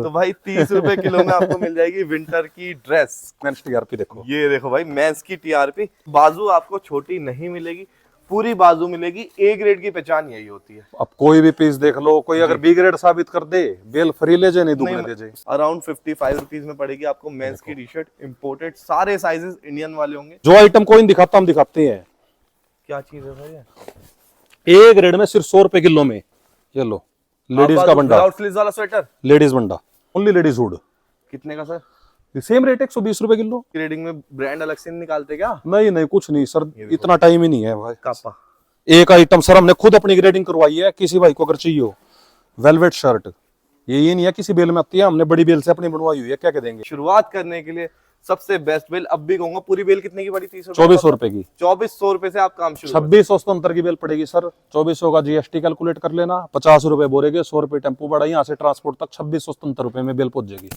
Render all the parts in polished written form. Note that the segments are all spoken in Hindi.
तो भाई 30 रुपए किलो में आपको मिल जाएगी विंटर की ड्रेस। मेंस टीआरपी देखो, ये देखो भाई मेंस की टीआरपी। बाजू आपको छोटी नहीं मिलेगी, पूरी बाजू मिलेगी। ए ग्रेड की पहचान यही होती है। अब कोई भी पीस देख लो, कोई अगर बी ग्रेड साबित कर दे, बेल फ्री ले जाए, नहीं दुगने दे जाए। अराउंड 55 रुपीज में पड़ेगी आपको मेंस की टी शर्ट, इम्पोर्टेड, सारे साइजेस इंडियन वाले होंगे। जो आइटम कोई नहीं दिखाता हम दिखाते हैं। क्या चीज है भाई? ए ग्रेड में सिर्फ 100 रुपए किलो में। ये लो, लेडीज का बंडा, विदाउट स्लीव्स वाला स्वेटर, लेडीज बंडा, ओनली लेडीज हुड। कितने का सर? सेम रेट 120 रुपए किलो। ग्रेडिंग में ब्रांड अलग से नहीं निकालते क्या? नहीं नहीं, कुछ नहीं सर, इतना टाइम ही नहीं है भाई। कापा एक आइटम सर हमने खुद अपनी ग्रेडिंग करवाई है, किसी भाई को अगर चाहिए हो। वेलवेट शर्ट, ये नहीं है किसी बेल में आती है, हमने बड़ी बेल से अपनी बनवाई हुई है। क्या कह देंगे? शुरुआत करने के लिए सबसे बेस्ट बेल। अब भी कहूंगा, पूरी बेल कितने की पड़ी? 2400 रुपए की। 2400 रुपए से आप काम शुरू। 2670 की बेल पड़ेगी सर। 2400 का जीएसटी कैलकुलेट कर लेना, 50 रुपए बोरे के, 100 रुपए टेम्पो भाड़ा, यहाँ से ट्रांसपोर्ट तक 2670 रुपए में बेल पहुंच जाएगी।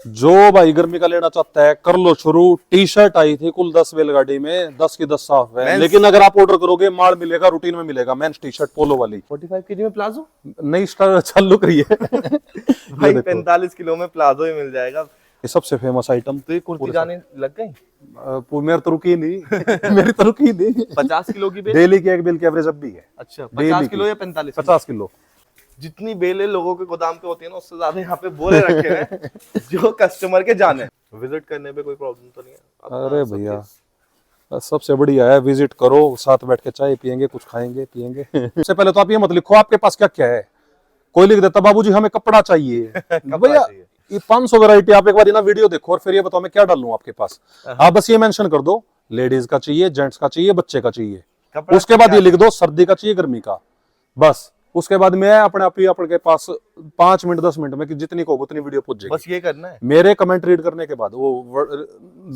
जो भाई गर्मी का लेना चाहता है कर लो शुरू। टी शर्ट आई थी कुल 10 बेलगाड़ी में, 10 की 10 साफ है। लेकिन अगर आप ऑर्डर करोगे माल मिलेगा, रूटीन में मिलेगा। मेंस टी शर्ट पोलो वाली 45 केजी में प्लाजो नई चालू करी है भाई 45 किलो में प्लाजो ही मिल जाएगा। ये सबसे फेमस आइटम। तो ये कुर्ती जाने लग गई? मेरे तो रुकी नहीं मेरी तो रुकी नहीं। 50 किलो की बेल? डेली की एक बेल की एवरेज अब भी है। अच्छा, 50 किलो या 45? 50 किलो। जितनी बेलें लोगों के गोदाम पे होती है ना, उससे ज्यादा यहाँ पे बोले रखे हैं जो कस्टमर के जाने। विजिट करने पे कोई प्रॉब्लम तो नहीं है? अरे भैया सबसे बढ़िया है, विजिट करो, साथ बैठ के चाय पियेंगे, कुछ खाएंगे पियेंगे। सबसे पहले तो आप ये मत लिखो आपके पास क्या क्या है। कोई लिख देता बाबूजी हमें कपड़ा चाहिए। भैया ये 500 वैरायटी, आप एक बार ना वीडियो देखो और फिर ये बताओ मैं क्या डालूं आपके पास। आप बस ये मेंशन कर दो लेडीज का चाहिए, जेंट्स का चाहिए, बच्चे का चाहिए। उसके बाद ये लिख दो सर्दी का चाहिए, गर्मी का। बस उसके बाद मैं अपने आप ही आपके पास 5 मिनट 10 मिनट में कि जितनी को उतनी वीडियो पहुंच जाएगी। बस ये करना है। मेरे कमेंट रीड करने के बाद, वो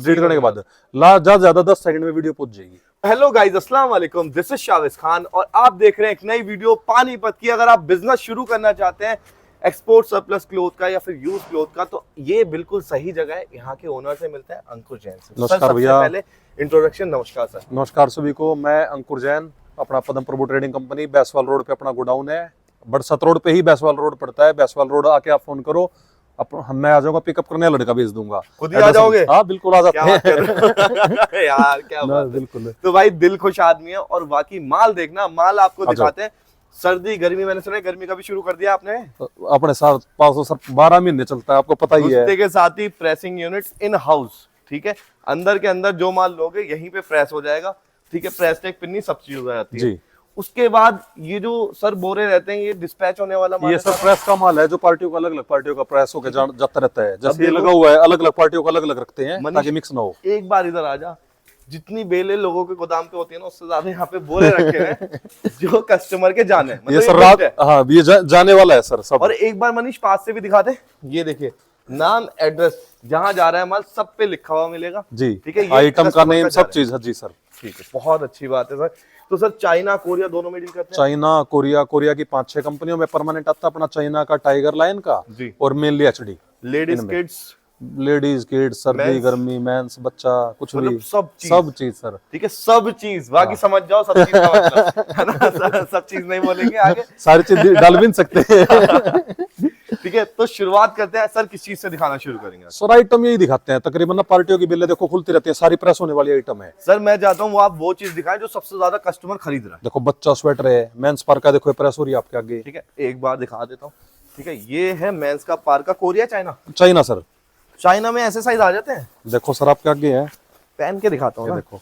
रीड करने के बाद ज्यादा 10 सेकंड में वीडियो पहुंच जाएगी। हेलो गाइस, अस्सलाम वालेकुम, दिस इज शाविज खान और आप देख रहे हैं एक नई वीडियो पानीपत की। अगर आप बिजनेस शुरू करना चाहते हैं एक्सपोर्ट सरप्लस क्लोथ का या फिर यूज क्लोथ का, तो ये बिल्कुल सही जगह है। यहाँ के ओनर से मिलते हैं, अंकुर जैन से। नमस्कार भैया। पहले इंट्रोडक्शन। नमस्कार सर। नमस्कार सभी को, मैं अंकुर जैन, अपना पदम प्रभु ट्रेडिंग कंपनी, बैसवाल रोड पे अपना गोडाउन है। बड़सत रोड पे ही बैसवाल रोड पड़ता है। बैसवाल रोड आके आप फोन करो, मैं आ जाऊंगा पिकअप करने, लड़का भेज दूंगा। खुद ही आ जाओगे? हाँ बिल्कुल आ जाते हैं यार क्या बात है। बिल्कुल। तो भाई दिल खुश आदमी है और बाकी माल देखना, माल आपको दिखाते हैं। सर्दी गर्मी, मैंने सुना है गर्मी का भी शुरू कर दिया आपने? अपने साथ 12 महीने चलता है, आपको पता ही है। उसके के साथ ही प्रेसिंग यूनिट इन हाउस, ठीक है। अंदर के अंदर जो माल लोगे यहीं पे प्रेस हो जाएगा, ठीक है। प्रेस टेक पिन्नी सब चीज हो जाती है जी। उसके बाद ये जो सर बोरे रहते हैं, ये डिस्पैच होने वाला माल, ये सब प्रेस का माल है जो पार्टियों का अलग अलग पार्टियों का प्रेस होकर जाता रहता है। जैसे ये लगा हुआ है, अलग अलग पार्टियों का अलग अलग रखते हैं ताकि मिक्स ना हो। एक बार इधर आ जा, जितनी बेलें लोगों के गोदाम पे होती है ना, उससे ज्यादा यहाँ पे बोरे रखे हैं जो कस्टमर के जाने। मतलब ये सर रात, हाँ ये जाने वाला है सर सब। और एक बार मनीष पास से भी दिखा दे। ये देखिए नाम, एड्रेस, जहाँ जा रहा है माल सब पे लिखा हुआ मिलेगा जी, ठीक है। आइटम का नेम सब चीज है जी सर। ठीक है, बहुत अच्छी बात है सर। तो सर चाइना कोरिया दोनों में डील करते हैं? चाइना कोरिया की 5-6 कंपनियों में परमानेंट आता अपना। चाइना का टाइगर लाइन का जी, और मेनली एचडी। लेडीज किड्स, सर्दी गर्मी, मेंस, बच्चा, कुछ भी सब चीज सर, ठीक है। सब चीज बाकी समझ जाओ, सब चीज का मतलब है ना। सब चीज नहीं बोलेंगे आगे, सारी चीज डाल भी नहीं सकते। ठीक है। तो शुरुआत करते हैं सर, किस चीज से दिखाना शुरू करेंगे? सर आइटम यही दिखाते हैं तकरीबन ना, पार्टियों की बिल्ले देखो खुलती रहती है, सारी प्रेस होने वाली आइटम है। सर मैं चाहता हूँ आप वो चीज दिखाएं जो सबसे ज्यादा कस्टमर खरीद रहा है। देखो बच्चा स्वेटर है, मेंस पार का देखो प्रेस हो रही है आपके आगे, ठीक है। एक बार दिखा देता हूँ, ठीक है। ये है मेंस का पार का। Korea China? China sir. China में ऐसे साइज आ जाते हैं? देखो सर आपके आगे है, पहन के दिखाता हूँ। देखो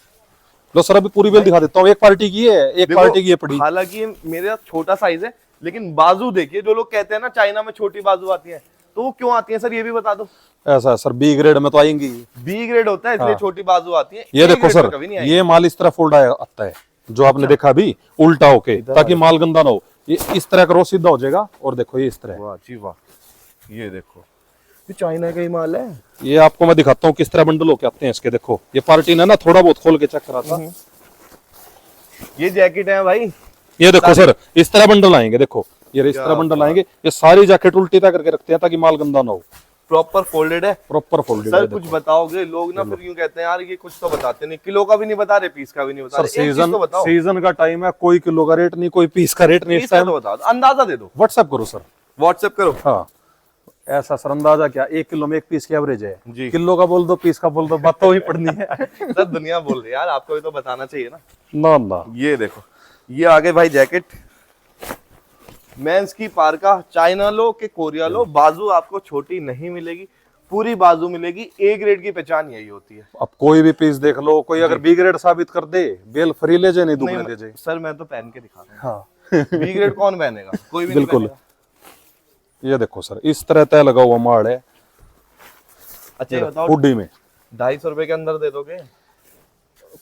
लो सर, अभी पूरी बेल दिखा देता हूँ। एक पार्टी की है, एक पार्टी की है पड़ी। हालांकि मेरा छोटा साइज है, लेकिन बाजू देखिए। जो लोग कहते हैं ना चाइना में छोटी बाजू आती है, तो वो क्यों आती है सर, ये भी बता दो। ऐसा सर, बी ग्रेड में तो आएंगी। बी ग्रेड होता है इसलिए छोटी बाजू आती है। ये देखो सर, ये माल इस तरह फोल्ड आता है, जो आपने देखा अभी उल्टा होके, ताकि माल गंदा ना हो। ये इस तरह करो, सीधा हो जाएगा। और देखो ये इस तरह, वाह जी वाह, ये देखो, ये चाइना का ही माल है। ये आपको मैं दिखाता हूँ किस तरह बंडल होके आते हैं इसके। देखो ये पार्टी ने ना थोड़ा बहुत खोल के चेक करा था। ये जैकेट है भाई, ये देखो सर, इस तरह बंडल आएंगे। देखो ये इस तरह बंडल आएंगे। ये सारी जैकेट उल्टी तरह करके रखते हैं ताकि माल गंदा ना हो। प्रॉपर फोल्डेड है, प्रॉपर फोल्डेड है। सर कुछ बताओगे? लोग ना फिर यूं कहते हैं यार ये कुछ तो बताते नहीं, किलो का भी नहीं बता रहे, पीस का भी नहीं बता रहे। सीजन का टाइम है, कोई किलो का रेट नहीं, कोई पीस का रेट नहीं। इस टाइम तो बता दो, अंदाजा दे दो। व्हाट्सएप करो सर, व्हाट्सएप करो। हाँ ऐसा सर अंदाजा क्या, 1 किलो में 1 पीस की एवरेज है जी। किलो का बोल दो, पीस का बोल दो, बात तो ही पड़नी है। सर दुनिया बोल रही है यार, आपको भी तो बताना चाहिए ना। ना ना, ये देखो, ये आगे भाई जैकेट, मेंस की पार्का, चाइना लो के कोरिया लो, बाजू आपको छोटी नहीं मिलेगी, पूरी बाजू मिलेगी। ए ग्रेड की पहचान यही होती है। अब कोई भी पीस देख लो, कोई अगर बी ग्रेड साबित कर दे, बेल फ्री ले जाए, नहीं दुगने दे जाए। सर मैं तो पहन के दिखा रहा हाँ हूँ, बी ग्रेड कौन पहनेगा, कोई भी नहीं बिल्कुल। पहनेगा। ये देखो सर, इस तरह तय लगा हुआ माल है। अच्छा ये बताओ, हुडी में 250 रुपए के अंदर दे दोगे?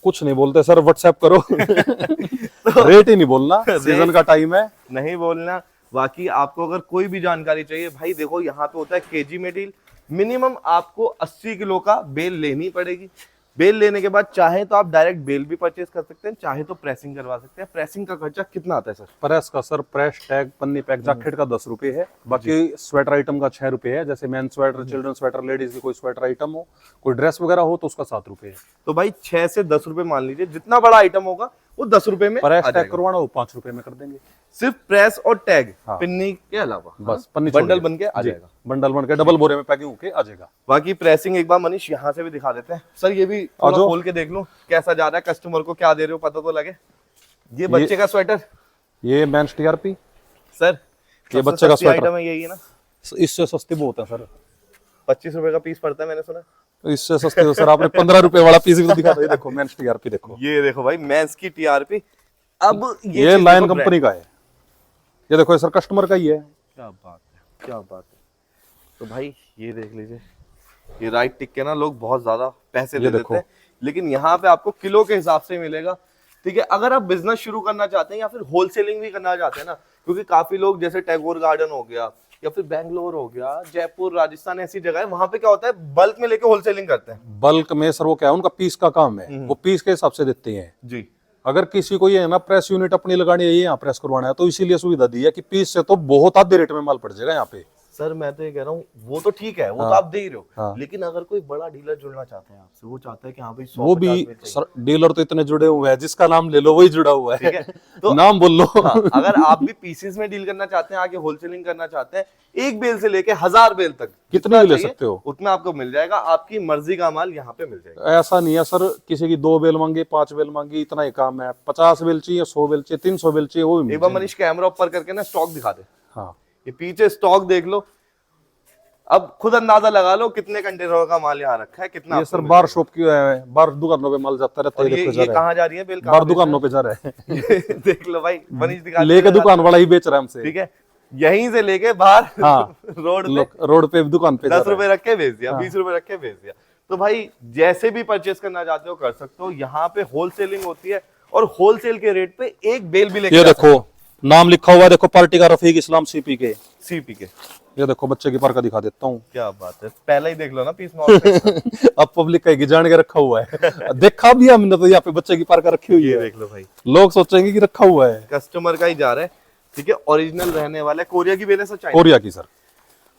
कुछ नहीं बोलते सर, व्हाट्सएप करो। रेट ही नहीं बोलना, सीजन का टाइम है। नहीं बोलना। बाकी आपको अगर कोई भी जानकारी चाहिए भाई, देखो यहाँ पे होता है केजी में डील। मिनिमम आपको 80 किलो का बेल लेनी पड़ेगी। बेल लेने के बाद चाहे तो आप डायरेक्ट बेल भी परचेज कर सकते हैं, चाहे तो प्रेसिंग करवा सकते हैं। प्रेसिंग का खर्चा कितना आता है सर? प्रेस का सर, प्रेस टैग, पन्नी पैक, जैकेट का 10 रुपए है, बाकी स्वेटर आइटम का 6 रुपए है। जैसे main sweater, children sweater, ladies की कोई स्वेटर आइटम हो, कोई ड्रेस वगैरह हो तो उसका 7 रुपए है। तो भाई 6 से 10 रुपए मान लीजिए, जितना बड़ा आइटम होगा वो 10 रुपए में प्रेस आ टैग जाएगा। करवाना हो 5 रुपए में कर देंगे। सिर्फ प्रेस और टैग, हाँ। पिन्नी के अलावा बस पन्नी बंडल बन के आ जाएगा। बंडल बन के डबल बोरे में पैकिंग होके आ जाएगा। बाकी प्रेसिंग एक बार मनीष यहाँ से भी दिखा देते हैं। सर ये भी थोड़ा खोल के देख लो कैसा जा रहा है, कस्टमर को क्या दे रहे हो पता तो लगे। ये बच्चे का स्वेटर, ये मेंस टीआरपी सर ये बच्चे का स्वेटर आइटम है, यही है ना? इससे सस्ती बहुत है सर, 25 रुपए का पीस पड़ता है मैंने सुना। तो इससे सस्ते तो सर आपने 15 रुपए वाला पीस भी तो दिखा दो। ये देखो मेंस टीआरपी, देखो ये देखो भाई मेंस की टीआरपी। अब ये चीज लाइन देखो कंपनी का है। ये देखो ये सर कस्टमर का ही है। क्या बात है, क्या बात है। तो भाई ये देख लीजिए, ये राइट टिक के ना लोग बहुत ज्यादा पैसे दे देते हैं, लेकिन यहाँ पे आपको किलो के हिसाब से मिलेगा। ठीक है, अगर आप बिजनेस शुरू करना चाहते हैं या फिर होलसेलिंग भी करना चाहते हैं ना, क्योंकि काफी लोग जैसे टैगोर गार्डन हो गया या फिर बैंगलोर हो गया, जयपुर, राजस्थान, ऐसी जगह है वहां पे क्या होता है बल्क में लेके होलसेलिंग करते हैं। बल्क में सर वो क्या है, उनका पीस का काम है, वो पीस के हिसाब से देते हैं जी। अगर किसी को ये है ना प्रेस यूनिट अपनी लगानी है, यहाँ प्रेस करवाना है, तो इसीलिए सुविधा दी है कि पीस से तो बहुत आधे रेट में माल पड़ जाएगा यहाँ पे। सर मैं तो ये कह रहा हूँ वो तो ठीक है, वो हाँ, तो आप दे ही रहे हो, हाँ, लेकिन अगर कोई बड़ा डीलर जुड़ना चाहते हैं आपसे, वो चाहता है कि हाँ भाई 100 वो भी सर डीलर तो इतने जुड़े हुए हैं, जिसका नाम ले लो वही जुड़ा हुआ है, तो नाम बोल लो। हाँ, अगर आप भी पीसेस में डील करना चाहते हैं, आगे होलसेलिंग करना चाहते हैं, एक बेल से लेके 1000 बेल तक कितने भी ले सकते हो, उतना आपको मिल जाएगा। आपकी मर्जी का माल यहाँ पे मिल जाएगा। ऐसा नहीं है सर किसी की 2 बेल मांगी, 5 बेल मांगी, इतना ही काम है। 50 बेल चाहिए, 100 बेल चाहिए, 300 बेल चाहिए, वो भी एक बार मनीष कैमरा ऊपर करके ना स्टॉक दिखा दे। हाँ, ये पीछे स्टॉक देख लो, अब खुद अंदाजा लगा लो कितने कंटेनरों का माल यहाँ रखा है, कितना। ये सर बार शॉप की है, बार दुकानों पे माल जाता रहता है। ये कहाँ जा रही है बेल? बार दुकानों पे जा रहा है। देख लो भाई, मनीष दिखा लेके दुकान वाला ही बेच रहा है हमसे। ठीक है, यहीं से लेके बाहर हाँ, रोड पे दुकान पे 10 रुपए रख के भेज दिया, हाँ। 20 रुपए रख के भेज दिया। तो भाई जैसे भी परचेस करना चाहते हो कर सकते हो। यहाँ पे होलसेलिंग होती है और होलसेल के रेट पे एक बेल भी लेके ये देखो नाम लिखा हुआ है, देखो पार्टी का रफीक इस्लाम सीपी के। सीपी के। ये देखो बच्चे की पार्का दिखा देता हूँ। क्या बात है, पहले ही देख लो ना पीस में। अब पब्लिक कहेगी जान के रखा हुआ है। देखा भी हमने तो यहाँ पे बच्चे की पार्का रखी हुई ये है, देख लो भाई, लोग सोचेंगे कि रखा हुआ है। कस्टमर का ही जा रहा है। ठीक है, ओरिजिनल रहने वाला है। कोरिया की बेल है सर? चाइना? कोरिया की सर।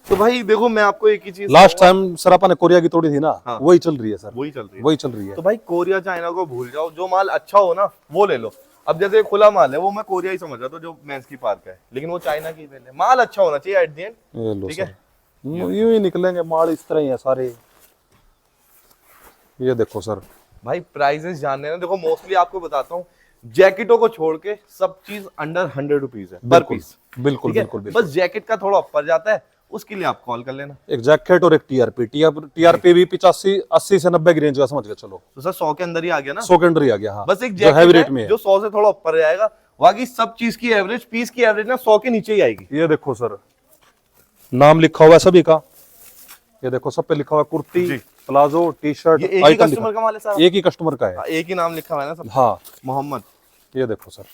तो भाई देखो मैं आपको एक ही चीज, लास्ट टाइम सर अपन ने कोरिया की तोड़ी थी ना, हाँ। वही चल रही है सर, वही चल रही है। वही चल रही है। तो भाई कोरिया चाइना को भूल जाओ, जो माल अच्छा हो ना वो ले लो। अब जैसे खुला माल है वो मैं कोरिया ही समझ रहा था, जो मेंस की पार्क है, लेकिन वो चाइना की बेल है। माल अच्छा होना चाहिए एट द एंड। ये लो ठीक सर, है, यूं ही निकलेंगे माल, इस तरह ही है सारे। ये देखो सर भाई प्राइजेस जानने ना, देखो मोस्टली आपको बताता हूँ, जैकेटों को छोड़ के सब चीज अंडर 100 रुपीज है पर पीस। बिल्कुल ठीक है? बिल्कुल बिल्कुल। बस जैकेट का थोड़ा ऊपर जाता है, उसके लिए आप कॉल कर लेना। एक जैकेट और एक टीआरपी, टीआरपी भी 85 80 से 90 की रेंज का समझ के चलो, तो सर 100 के अंदर ही आ गया ना। 100 के अंदर ही आ गया। हाँ, बस एक जो हैवी जैकेट रेट में है है, जो 100 से थोड़ा ऊपर जाएगा, बाकी सब चीज की एवरेज, पीस की एवरेज ना 100 के नीचे ही आएगी। ये देखो सर नाम लिखा हुआ है सभी का। ये देखो सब पे लिखा हुआ है कुर्ती, प्लाजो, टी शर्ट। ये एक ही कस्टमर का माल है सर? एक ही कस्टमर का है, एक ही नाम लिखा हुआ है ना सब? हाँ, मोहम्मद। ये देखो सर,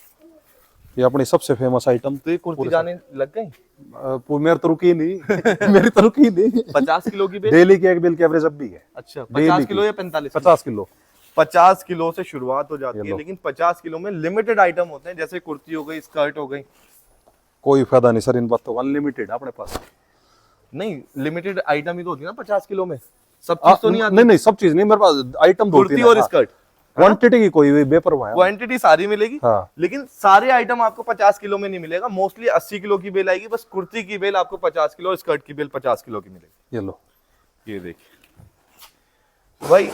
ये अपनी सबसे फेमस आइटम। तो ये कुर्ती जाने लग गई? मेरी तो रुकी नहीं। मेरी तो रुकी नहीं। 50 किलो की बेल? डेली की एक बेल की एवरेज अब भी है। अच्छा, 50 किलो या 45? 50 किलो। 50 किलो से शुरुआत हो जाती है, लेकिन 50 किलो में लिमिटेड आइटम होते हैं, जैसे कुर्ती हो गई, स्कर्ट हो गई। कोई फायदा नहीं सर इन बातों, अनलिमिटेड अपने पास। नहीं, लिमिटेड आइटम ही तो होती है ना 50 किलो में, सब चीज तो नहीं आती। नहीं सब चीज नहीं, मेरे पास आइटम कुर्ती और स्कर्ट। क्वांटिटी की कोई भी बेपरवाह है। क्वांटिटी सारी मिलेगी, हाँ। लेकिन सारे आइटम आपको 50 किलो में नहीं मिलेगा। मोस्टली 80 किलो की बेल आएगी, बस कुर्ती की बेल आपको 50 किलो, स्कर्ट की बेल 50 किलो की मिलेगी। ये लो, ये देखिए भाई,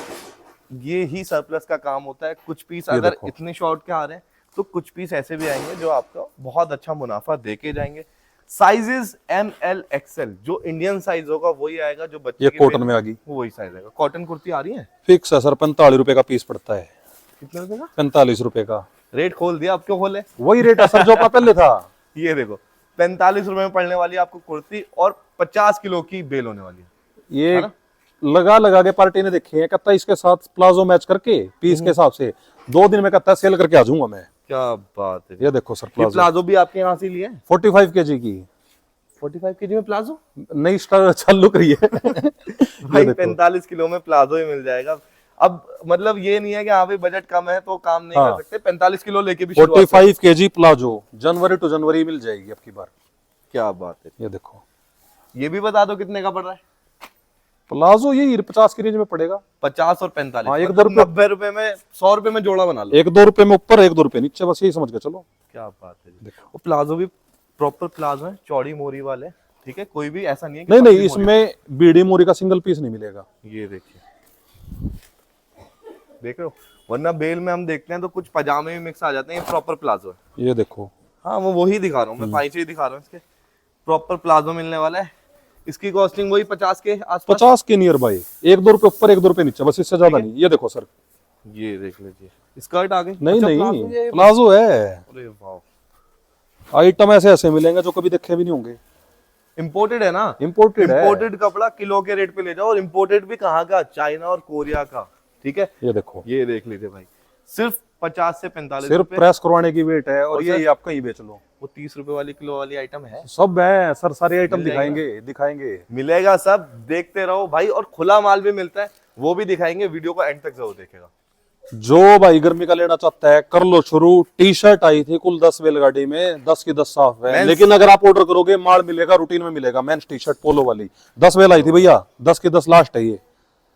ये ही सरप्लस का काम होता है। कुछ पीस अगर देखो। इतने शॉर्ट के आ रहे हैं तो कुछ पीस ऐसे भी आएंगे जो आपको बहुत अच्छा मुनाफा देके जाएंगे। साइजेस ML XL, जो इंडियन साइज होगा वही आएगा, जो बच्चे ये की कॉटन बेल में आ गई, वो वही साइज आएगा। कॉटन कुर्ती आ रही है, फिक्स है सर, 45 रुपए का पीस पड़ता है। कितने रुपए का 45 रुपए का रेट खोल दिया, अब क्यों खोले? वही रेट है सर जो अपना पहले था। ये देखो 45 रुपए में पड़ने वाली है आपको कुर्ती, और 50 किलो की बेल होने वाली है। ये है ना? लगा के पार्टी ने देखी है, कहता है इसके साथ प्लाजो मैच करके पीस के हिसाब से 2 दिन में कहता है सेल करके आ जाऊंगा मैं। क्या बात है। ये देखो सर, ये प्लाजो प्लाजो भी आपके यहाँ से लिए हैं? 45 केजी की 45 केजी में प्लाजो नई स्टार चालू करी है। भाई 45 किलो में प्लाजो ही मिल जाएगा। अब मतलब ये नहीं है कि हाँ भाई बजट कम है तो काम नहीं हाँ। कर सकते, 45 किलो लेके भी शुरुआत 45 केजी प्लाजो जनवरी टू जनवरी मिल जाएगी अब की बार। क्या बात है। ये देखो, ये भी बता दो कितने का पड़ रहा है? प्लाजो यही 50 की रेंज में पड़ेगा। 50 और 45, हाँ, एक मतलब दो रुपए- 90 रुपए में, 100 रुपए में जोड़ा बना लो। 1-2 रुपए में ऊपर, 1-2 रुपए नीचे, बस यही समझ के चलो। क्या बात है जी। वो प्लाजो भी प्रॉपर प्लाजो है, चौड़ी मोरी वाले, ठीक है, कोई भी ऐसा नहीं है कि नहीं पतली नहीं, मोरी। इसमें बीड़ी मोरी का सिंगल पीस नहीं मिलेगा। ये देखिए, देख रहे हो, वरना बेल में हम देखते हैं तो कुछ पजामे भी मिक्स आ जाते हैं। ये प्रॉपर प्लाजो है। ये देखो, हाँ वो वही दिखा रहा हूँ मैं, पाइचे ही दिखा रहा हूँ। इसके प्रॉपर प्लाजो मिलने वाला है। इसकी कॉस्टिंग वही 50 के आसपास। 50 के नियर बाई, 1-2 रुपए ऊपर, 1-2 रुपए नीचे, बस इससे ज्यादा नहीं। ये देखो सर, ये देख लीजिए, स्कर्ट आ गई। नहीं अच्छा, नहीं, प्लाजो ये- प्लाजो है। अरे वाह, आइटम ऐसे ऐसे मिलेंगे जो कभी देखे भी नहीं होंगे। इम्पोर्टेड है ना? इम्पोर्टेड है। इम्पोर्टेड कपड़ा किलो के रेट पे ले जाओ, और इम्पोर्टेड भी कहाँ का? चाइना और कोरिया का, ठीक है। ये देखो, ये देख लीजिए भाई, सिर्फ 50 से 45 सिर्फ रुपए। प्रेस करवाने की वेट है, और और ये सर- आप कहीं बेच लो। वो 30 रुपए वाली किलो वाली आइटम है, सब है सर, सारे आइटम मिल जाएगा? दिखाएंगे। मिलेगा सब, देखते रहो भाई। और खुला माल भी मिलता है, वो भी दिखाएंगे। वीडियो को एंड तक जरूर देखेगा। जो भाई गर्मी का लेना चाहता है कर लो शुरू। टी शर्ट आई थी कुल 10 बैलगाड़ी में, 10 की 10 साफ है। Men's- लेकिन अगर आप ऑर्डर करोगे माल मिलेगा, रूटीन में मिलेगा। मेंस टी शर्ट पोलो वाली 10 बैल आई थी भैया, 10 की 10 लास्ट है ये।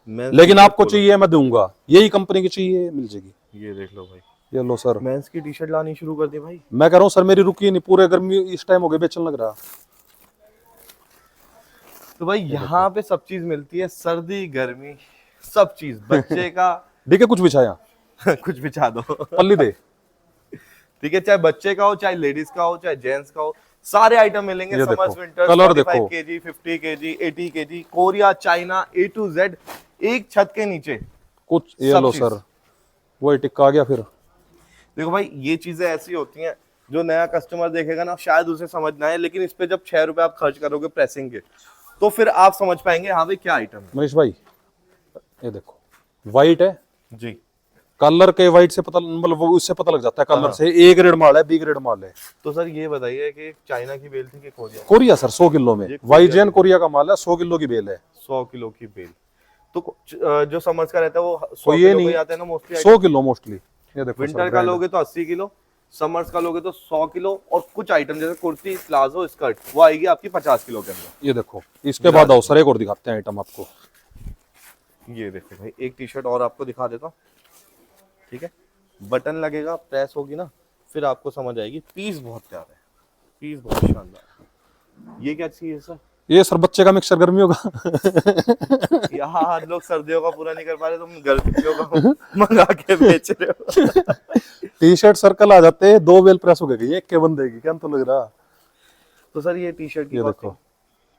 लेकिन आपको चाहिए मैं दूंगा, यही कंपनी की चाहिए मिल जाएगी। ये देख लो भाई, ये लो सर, मेंस की टी शर्ट लानी शुरू कर दी भाई। मैं कह रहा हूँ सर, मेरी रुकी नहीं, पूरे गर्मी इस टाइम हो गए बेचने लग रहा। तो भाई यहाँ पे सब चीज मिलती है, सर्दी गर्मी सब चीज। बच्चे का देखिए कुछ बिछाया, कुछ बिछा दो, पल्ली दे। ठीक है, चाहे बच्चे का हो, चाहे लेडीज का हो, चाहे जेंट्स का हो, सारे आइटम मिलेंगे। ये समर्स देखो, विंटर, कलर 45 देखो। KG, 50 KG, 80 KG, Korea, China, A to Z, एक छत के नीचे कुछ ये सब लो चीज। सर, वही टिक्का आ गया फिर। देखो भाई, ये चीजें ऐसी होती हैं जो नया कस्टमर देखेगा ना, शायद उसे समझ ना आए, लेकिन इस पे जब 6 रुपए आप खर्च करोगे प्रेसिंग के, तो फिर आप समझ पाएंगे हाँ भाई क्या आइटम है। मनीष भाई ये देखो, वाइट है, जी, कलर के वाइट से पता, मतलब वो उससे पता लग जाता है कलर से। ए ग्रेड माल है, बी ग्रेड माल है। तो सर ये बताइए कि चाइना की बेल थी कि कोरिया? कोरिया सर 100 किलो में, ये कोरिया वाईजेन कोरिया का माल है, 100 किलो की बेल है। 100 किलो की बेल। तो जो समर्स का रहता है वो 100 तो ये किलो नहीं, का आता है ना मोस्टली। 100 kilo mostly. ये देखो विंटर का लोगे तो 80 किलो, समर्स का लोगे तो 100 किलो, और कुछ आइटम जैसे कुर्ती, प्लाजो, स्कर्ट, वो आएगी आपकी 50 किलो के अंदर। ये देखो, इसके बाद आओ सर एक और दिखाते हैं आइटम आपको। ये देखो भाई, एक टी शर्ट और आपको दिखा देता हूँ, ठीक है। बटन लगेगा, प्रेस होगी ना, फिर आपको समझ आएगी। पीस बहुत प्यारा है, पीस बहुत शानदार। ये क्या चीज है सर? ये सर बच्चे का मिक्सर गर्मियों का। यहाँ लोग सर्दियों का पूरा नहीं कर पा रहे, तुम गर्मियों का मंगा के बेच रहे हो। टी शर्ट सर्कल आ जाते हैं, 2 बेल प्रेस हो गई, एक के बंदे की, क्या तो लग रहा। तो सर ये टी शर्ट की ये कॉस्टिंग देखो,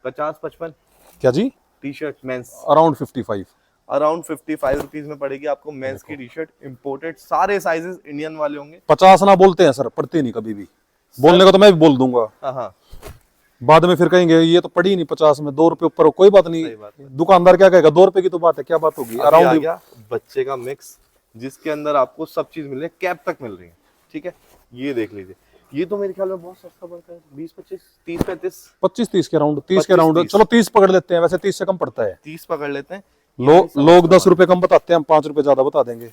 50-55 क्या जी, T shirt men's around 55। Around 55 rupees में पड़ेगी आपको मेंस की टी शर्ट। इम्पोर्टेड, सारे साइजेस इंडियन वाले होंगे। 50 ना बोलते हैं सर, पढ़ते नहीं कभी भी। बोलने को तो मैं भी बोल दूंगा, हाँ हाँ, बाद में फिर कहेंगे ये तो पड़ी नहीं 50 में, 2 रुपए ऊपर हो, कोई बात सही नहीं। बात है। दुकानदार क्या कहेगा, 2 रुपए की तो बात है, क्या बात होगी। अभी आ अराउंड गया बच्चे का मिक्स, जिसके अंदर आपको सब चीज मिल रही है, कैप तक मिल रही है, ठीक है। ये देख लीजिए, ये तो मेरे ख्याल में बहुत सस्ता पड़ता है, 20-25, 30-35, 25-30 के राउंड, 30 के 25-30 राउंड, चलो 30 पकड़ लेते हैं, वैसे 30 से कम पड़ता है। 30 पकड़ लेते हैं। लोग 10 रुपए कम बताते हैं, हम 5 रुपए ज्यादा बता देंगे।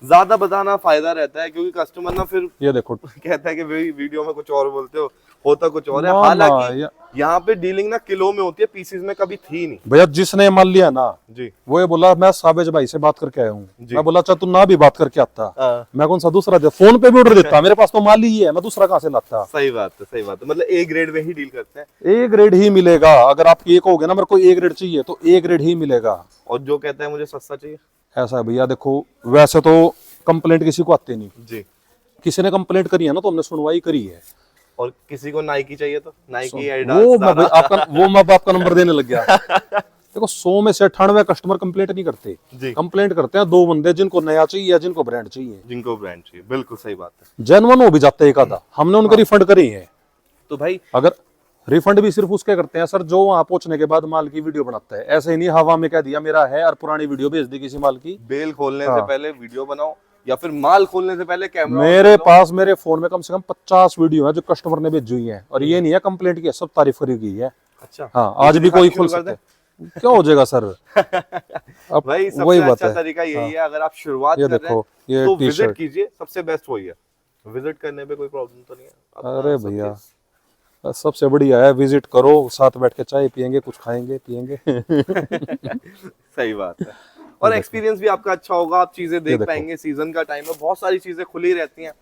ज्यादा बताना फायदा रहता है, क्योंकि कस्टमर ना फिर ये देखो कहता है कि भाई वीडियो में कुछ और बोलते हो, होता कुछ और है। ना, हालांकि ना, यहाँ पे डीलिंग ना किलो में होती है, पीसेस में कभी थी नहीं। भैया जिसने मान लिया ना जी वो ये बोला मैं साबिज भाई से बात करके आया हूँ। जी। मैं बोला अच्छा तू ना भी बात करके आता, हाँ, मैं कौन सा दूसरा दे फोन पे भी ऑर्डर देता, मेरे पास तो माल ही है, मैं दूसरा कहाँ से लाता। सही बात है, सही बात है। मतलब ए ग्रेड में ही डील करते हैं। ए ग्रेड ही मिलेगा, अगर आप ये कहोगे ना मेरे को ए ग्रेड चाहिए तो ए ग्रेड ही मिलेगा। और जो कहता है मुझे सस्ता चाहिए, ऐसा है भैया, देखो वैसे तो कंप्लेंट किसी को आती नहीं, जी। किसी ने कंप्लेंट करी है ना तो हमने सुनवाई करी है। और किसी को नाइकी चाहिए तो नाइकी, वो एडिडास, मैं भाई आपका नंबर देने लग गया। देखो 100 में से 98 कस्टमर कंप्लेंट नहीं करते, जी। कंप्लेंट करते हैं 2 बंदे जिनको नया चाहिए या जिनको ब्रांड चाहिए। जिनको ब्रांड चाहिए, बिल्कुल सही बात है। जेन्युइन हो भी जाते एक आधा, हमने उनके रिफंड करी है। तो भाई अगर रिफंड भी सिर्फ उसके करते हैं सर जो वहां पहुंचने के बाद माल की वीडियो बनाता है, ऐसे ही नहीं हवा में कह दिया मेरा है और पुरानी वीडियो भेज दी किसी माल की। बेल खोलने हाँ। से पहले वीडियो बनाओ, या फिर माल खोलने से पहले कैमरा मेरे पास मेरे फोन में कम से कम 50 वीडियो है जो कस्टमर ने भेजी हुई है, और ये नहीं है कंप्लेंट की है, सब तारीफ करी गई है। अच्छा, हाँ आज भी कोई खोल सकता है, क्या हो जाएगा सर। अब भाई वही सबसे बात अच्छा है। तरीका यही है, अगर आप शुरुआत ये कर रहे देखो, हैं ये तो टी विजिट शर्ट, कीजिए, सबसे बेस्ट वही है। विजिट करने पे कोई प्रॉब्लम तो नहीं है अपना अरे सब भैया चीज़। सबसे बढ़िया है, विजिट करो, साथ बैठ के चाय पियेंगे, कुछ खाएंगे पियेंगे। सही बात है। और एक्सपीरियंस भी आपका अच्छा होगा, आप चीजें देख देखो। पाएंगे। सीजन का टाइम है, बहुत सारी चीजें खुली रहती हैं,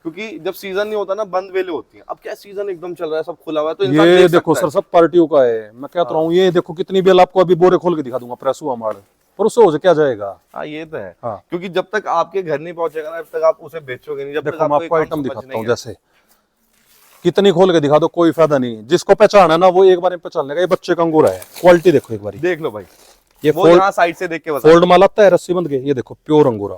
क्योंकि जब सीजन नहीं होता ना बंद वेले होती हैं। अब क्या सीजन एकदम चल रहा है, सब खुला हुआ है, तो इंसान ये देख देखो सकता सर सब पार्टियों का है, मैं कहता रहा हूँ ये देखो कितनी बेल आपको अभी बोरे खोल के दिखा दूंगा, प्रेस हुआ माल, पर उससे हो क्या जाएगा। है। हाँ ये तो है, हाँ क्योंकि जब तक आपके घर नहीं पहुंचेगा ना, तब तक आप उसे बेचोगे नहीं, जब तक देखो मैं आपको ये काम आइटम समझ दिखाता नहीं हूँ, है। जैसे कितनी खोल के दिखा दो कोई फायदा नहीं, जिसको पहचान है ना वो एक बार में पहचान लेगा। ये बच्चे का अंगूर है, क्वालिटी देखो एक बार, देख लो भाई, ये वो यहाँ साइड से देख के बता। फोल्ड माल आता है रस्सी बंद के, ये देखो प्योर अंगूरा,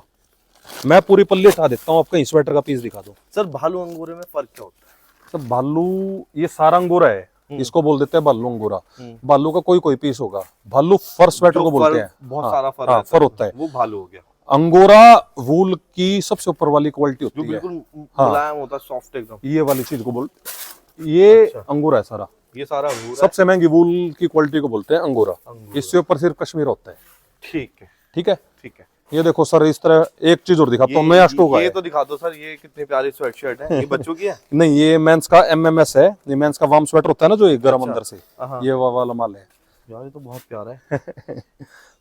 मैं पूरी पल्ली उठा देता हूँ, आप कहीं स्वेटर का पीस दिखा दो। सर भालू अंगूरे में फर्क क्या होता है? सर भालू ये सारा अंगूरा है, इसको बोल देते हैं भालू अंगूरा। भालू का कोई कोई पीस होगा, भालू फर स्वेटर को बोलते हैं, बहुत सारा फर हाँ, रहता है, फर होता है। वो भालू हो गया, अंगोरा वूल की सबसे ऊपर वाली क्वालिटी जो होती है, बिल्कुल मुलायम होता है, सॉफ्ट एकदम। ये वाली चीज को बोलते, ये अंगूरा है सारा, ये सारा अंगूर है। सबसे महंगी वूल की क्वालिटी को बोलते हैं अंगूरा। अंगूरा। इससे ऊपर सिर्फ कश्मीर होता है। ठीक है, ठीक है, ठीक है। ये देखो सर इस तरह एक चीज और दिखाता हूँ, नया स्टॉक ये है। तो दिखा दो सर, ये कितनी प्यारी स्वेटशर्ट है, ये बच्चों की है? नहीं ये मेंस का एमएमएस है, ये मेंस का वार्म स्वेटर होता है ना जो एक गर्म अच्छा। अंदर से, हाँ। ये वाला माल है। यार ये तो बहुत प्यारा है।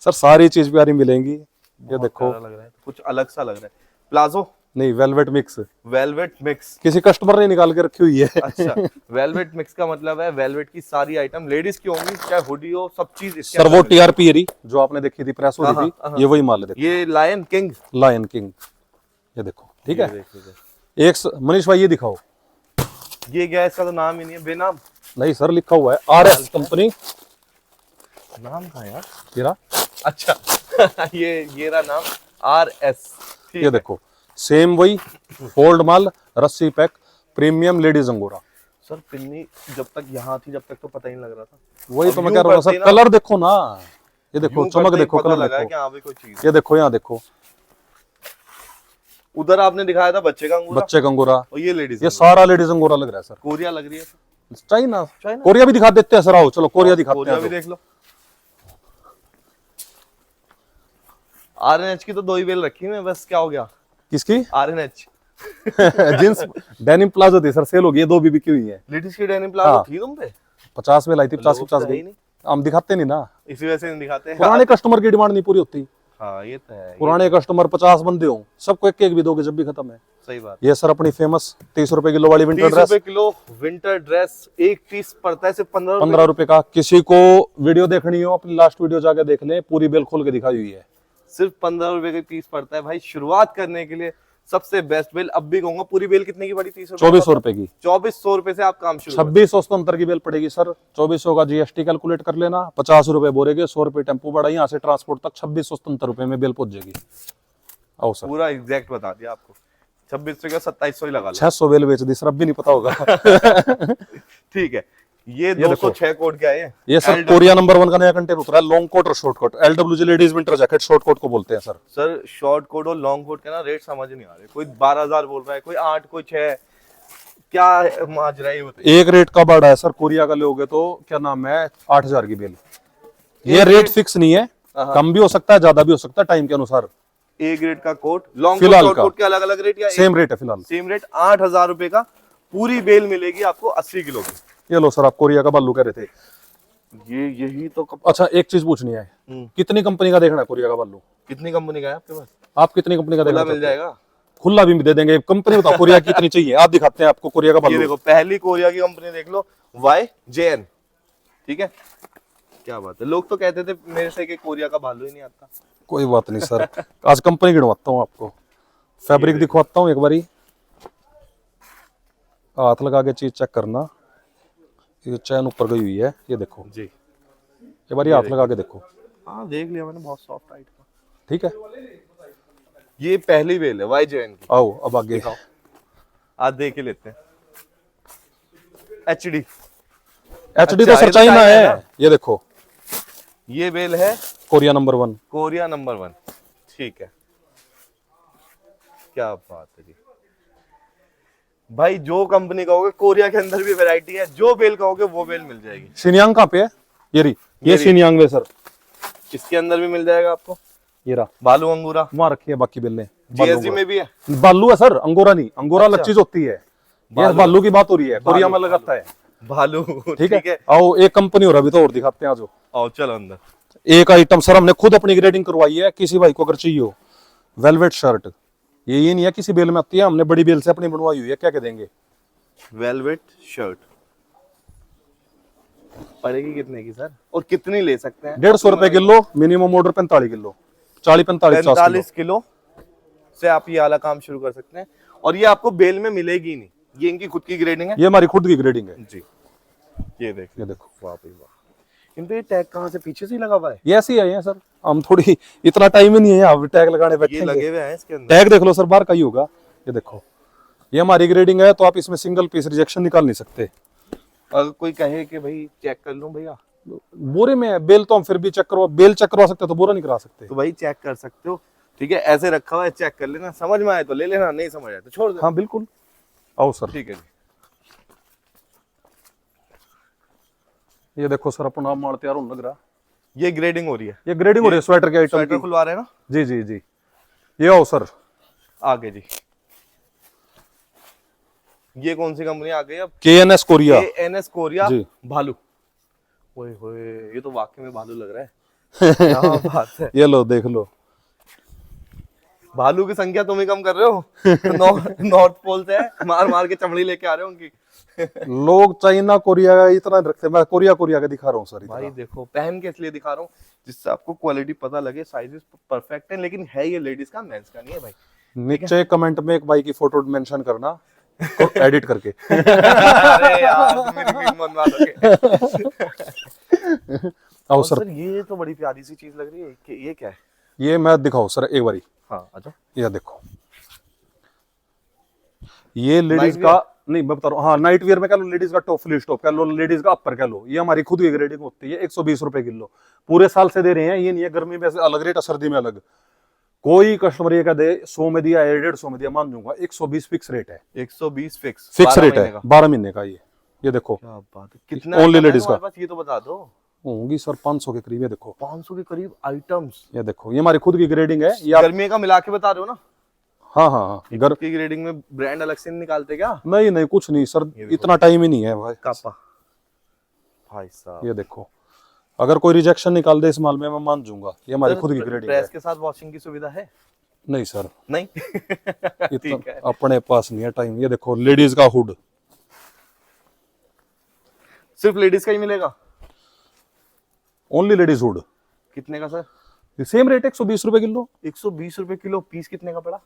सर सारी चीज प्यारी मिलेंगी। ये बहुत देखो प्यारा लग रहा है, कुछ अलग सा लग रहा है। प्लाजो, नहीं वेलवेट मिक्स, वेलवेट मिक्स। किसी कस्टमर ने निकाल के रखी हुई है। अच्छा, वेलवेट मिक्स का मतलब है वेलवेट की सारी आइटम लेडीज की होंगी, चाहे हुडी हो, सब चीज इसके सर अंदर वो मिलेगी। टीआरपी एरी जो आपने देखी थी प्रेस हो रही हाँ, थी, हाँ। ये वही माल है। देखो ये लायन किंग, लायन किंग, ये देखो ठीक ये है। देख लीजिए। एक मनीष भाई ये दिखाओ। ये क्या है, इसका तो नाम ही नहीं है, बेनाम नहीं सर लिखा हुआ है आरएस कंपनी, नाम कहाँ यार? तेरा अच्छा ये रहा नाम, RS। ये देखो सेम वही फोल्ड माल, रस्सी पैक, प्रीमियम लेडीज अंगूरा। सर पिन्नी जब तक यहाँ थी, जब तक तो पता ही नहीं लग रहा था। वही अब तो मैं यूं कह रहा हूँ करते सर, ही ना- कलर देखो ना, ये देखो यूं चमक करते ही देखो, पता कलर लगा है कि देखो, हाँ भी कोई चीज है। ये देखो यहाँ देखो, उधर आपने दिखाया था बच्चे का अंगूरा, बच्चे का अंगूरा, और ये लेडीज, ये सारा लेडीज अंगूरा लग रहा है सर। कोरिया लग रही है। China, China? कोरिया भी दिखा देते हैं सर, आओ चलो कोरिया दिखाते कोरिया भी हैं। देख लो। RNH की तो 2 ही बेल रखी मैं, बस क्या हो गया? किसकी? RNH जींस डेनिम प्लाजो थी सर, सेल हो गई, 2 भी बिकी हुई है। लेडीज की डेनिम प्लाजो हाँ। थी तुम पे? 50 में लाई थी, 50 लोग 50 तो है ही गई, नहीं, हम दिखाते नहीं ना, इसी वजह से नहीं दिखाते हैं। पुराने कस्टमर की डिमांड नहीं पूरी होती। हाँ ये तो है, पुराने कस्टमर 50 बंदे हो, सबको एक एक भी दोगे जब भी खत्म है। सही बात। ये सर अपनी फेमस 30 रुपए किलो वाली विंटर 30 ड्रेस, रुपए किलो विंटर ड्रेस, एक पीस पड़ता है सिर्फ 15 15 रुपए का। किसी को वीडियो देखनी हो अपनी लास्ट वीडियो जाके देख ले, पूरी बेल खोल के दिखाई हुई है। सिर्फ 15 रुपए का पीस पड़ता है भाई। शुरुआत करने के लिए सबसे बेस्ट बेल। अब भी कहूंगा, पूरी बेल कितने की पड़ी? 30 रुपए। 2400 रुपए की, 2400 रुपए से आप काम शुरू करो। 2600 की बेल पड़ेगी सर। 2400 का जीएसटी कैलकुलेट कर लेना, 50 रुपए बोरे के, 100 रुपए टेम्पो भाड़ा, यहाँ से ट्रांसपोर्ट तक 2677 रुपए में बेल पहुंच जाएगी। आओ सर, पूरा एग्जैक्ट बता दिया आपको। 2600 का 2700 ही लगा लो। 600 बेल बेच दी सर, अब भी नहीं पता होगा। ठीक है, ये 206 कोड क्या है? ये सर कोरिया नंबर 1 का नया कंटेंट उतरा है, लॉन्ग कोट और short coat. LWG ladies winter jacket short coat को बोलते हैं सर। सर शॉर्ट कोट और लॉन्ग कोट के ना रेट समझ नहीं आ रहे। कोई 12,000 बोल रहा है, कोई 8, कोई 6, क्या माजरा है ये बताइए। एक रेट का बढ़ा है सर, कोरिया का लोगे तो क्या नाम है 8000 की बेल। ये रेट फिक्स नहीं है, कम भी हो सकता है ज्यादा भी हो सकता है टाइम के अनुसार। ए ग्रेड का कोट, लॉन्ग कोट फिलहाल शॉर्ट का कोट के अलग अलग रेट या सेम रेट है फिलहाल। Same rate? 8,000 रुपए का पूरी बेल मिलेगी आपको 80 किलो की। ये लो सर, आप कोरिया का बालू कह रहे थे। ये यही तो अच्छा एक चीज पूछनी है, कितनी कंपनी का देखना है कोरिया का बालू? कितनी कंपनी का है आपके पास? आप कितनी कंपनी का देखना मिल चाहते हैं? जाएगा, खुला भी दे देंगे। कंपनी बताओ कोरिया की कितनी चाहिए, आप दिखाते हैं आपको कोरिया का ये बालू। देखो पहली कोरिया की कंपनी देख लो, YJN। ठीक है, क्या बात है। लोग तो कहते थे मेरे से कि कोरिया का भालू ही नहीं आता। कोई बात नहीं सर, आज कंपनी गिनवाता हूँ आपको, फैब्रिक दिखवाता हूँ एक बारी, हाथ लगा के चीज चेक करना। ये चैन ऊपर गई हुई है, ये देखो जी, एक बारी हाथ लगा के देखो। हाँ देख लिया मैंने, बहुत सॉफ्ट टाइट का। ठीक है, ये पहली बेल है YJN की। आओ अब आगे। आज देख ही लेते हैं। HD HD तो अच्छा, सर ये तो चाइना चाइना है है, ना? ये देखो ये बेल है कोरिया नंबर 1। Korea number 1। ठीक है, क्या बात है जी भाई। जो कंपनी कहोगे कोरिया के अंदर भी वैरायटी है, जो बेल कहोगे वो बेल मिल जाएगी। शिनयांग कहाँ पे है? ये रही, ये रही। शिनयांग में सर, इसके अंदर भी मिल जाएगा आपको ये रहा। बालू अंगूरा। वहां रखी है बाकी बेलें। GSG में भी है। बालू है सर, अंगोरा नहीं। अंगोरा अलग अच्छा। चीज होती है, ये बालू। बालू की बात हो रही है, कोरिया में बालू, लगाता है। भालू। ठीक है, आओ एक कंपनी और अभी तो और दिखाते हैं। आज आओ चलो अंदर। एक आइटम सर हमने खुद अपनी ग्रेडिंग करवाई है, किसी भाई को अगर चाहिए हो वेलवेट शर्ट, ये नहीं है किसी बेल में आती है, हमने बड़ी बेल से अपनी बनवाई हुई है। क्या कह देंगे? वेलवेट शर्ट पड़ेगी कितने की सर, और कितनी ले सकते हैं? 150 रुपए kilo, minimum order 45 kilo, 40-45 45 kilo से आप ये वाला काम शुरू कर सकते हैं। और ये आपको बेल में मिलेगी नहीं, ये इनकी खुद की ग्रेडिंग है। ये हमारी खुद की ग्रेडिंग है जी, ये देख, ये देखो। वाह भाई वाह। इनपे ये टैग कहाँ से पीछे से ही लगा हुआ है? ये ऐसे ही है सर, हम थोड़ी इतना टाइम ही नहीं है यहाँ टैग लगाने ये बैठे। लगे हुए हैं इसके अंदर। टैग देख लो सर, बाहर का ही होगा। ये देखो, ये हमारी ग्रेडिंग है, तो आप इसमें सिंगल पीस रिजेक्शन निकाल नहीं सकते। अगर कोई कहे कि भाई चेक कर लूं भैया, बोरे में है बेल, तो हम फिर भी चेक करवा, बेल चेक करवा सकते हैं, तो बोरा नहीं करा सकते। तो भाई चेक कर सकते हो। ठीक है, ऐसे रखा हुआ है, चेक कर लेना, समझ में आए तो ले लेना, नहीं समझ आए तो छोड़ देना। हाँ बिल्कुल, आओ सर। ठीक है जी। ये देखो सर, अपना माल तैयार होने लग रहा। ये ग्रेडिंग हो रही है, ये ग्रेडिंग हो रही है स्वेटर के आइटम स्वेटर की। खुलवा रहे हैं ना? जी जी जी, ये आओ सर आगे जी। ये कौन सी कंपनी आ गई अब? KNS Korea. KNS कोरिया जी। भालू। ओए होए, ये तो वाकई में भालू लग रहा है। क्या बात है। ये लो देख लो, भालू की संख्या तुम ही कम कर रहे हो। नॉर्थ पोल से मार मार के चमड़ी लेके आ रहे हो उनकी। लोग चाइना कोरिया का इतना रखते हैं, मैं कोरिया कोरिया का दिखा रहा हूँ सर। भाई देखो, पहन के इसलिए दिखा रहा हूँ जिससे आपको क्वालिटी पता लगे, साइजेस परफेक्ट है, लेकिन है ये लेडीज का, मेंस का नहीं है भाई। नीचे कमेंट में एक भाई की फोटो मेंशन करना, एडिट करके। अरे यार, मेरी मीम बनवा दोगे। आओ और सर, सर ये तो बड़ी प्यारी सी चीज लग रही है, ये क्या है? ये मैं दिखाऊं सर एक बारी। हाँ अच्छा, ये देखो, ये लेडीज Night का नहीं, मैं बता रहा हूँ। हाँ, नाइट वियर में कह लो, लेडीज का टॉप, फुल स्टॉप कह लो, लेडीज का अपर कह लो। ये हमारी खुद की ग्रेडिंग होती है, 120 रुपए किलो, पूरे साल से दे रहे हैं। ये नहीं है गर्मी में अलग रेट है, सर्दी में अलग। कोई कस्टमर ये कह दे 100 में दिया है, 150 में दिया, मान दूंगा। 120 फिक्स रेट है, 120 फिक्स रेट है, 12 महीने का। ये देखो, क्या बात है। कितना Only item है ladies का। तुम्हारे पास, ये तो बता दो। होंगी सर 500 के करीब। ये देखो 500 के करीब आइटम्स। ये देखो, ये हमारी खुद की ग्रेडिंग है। ये आप, गर्मी का मिला के बता रहे हो ना? हाँ हाँ हाँ, खुद की ग्रेडिंग में ब्रांड अलग से नहीं निकालते क्या? नहीं नहीं कुछ नहीं सर, इतना टाइम ही नहीं है भाई। कापा भाई साहब, ये देखो, अगर कोई रिजेक्शन निकाल दे इस माल में, मैं मान जाऊंगा। ये हमारी खुद की ग्रेडिंग है। ड्रेस के साथ वॉशिंग की सुविधा है? नहीं सर, नहीं। ठीक है, इतना अपने पास नहीं है टाइम। ये देखो, लेडीज का हुड, सिर्फ लेडीज का ही मिलेगा? Only ladies hood. कितने का सर? सेम रेट 120 रुपए किलो। 120 रुपए किलो। पीस कितने का पड़ा?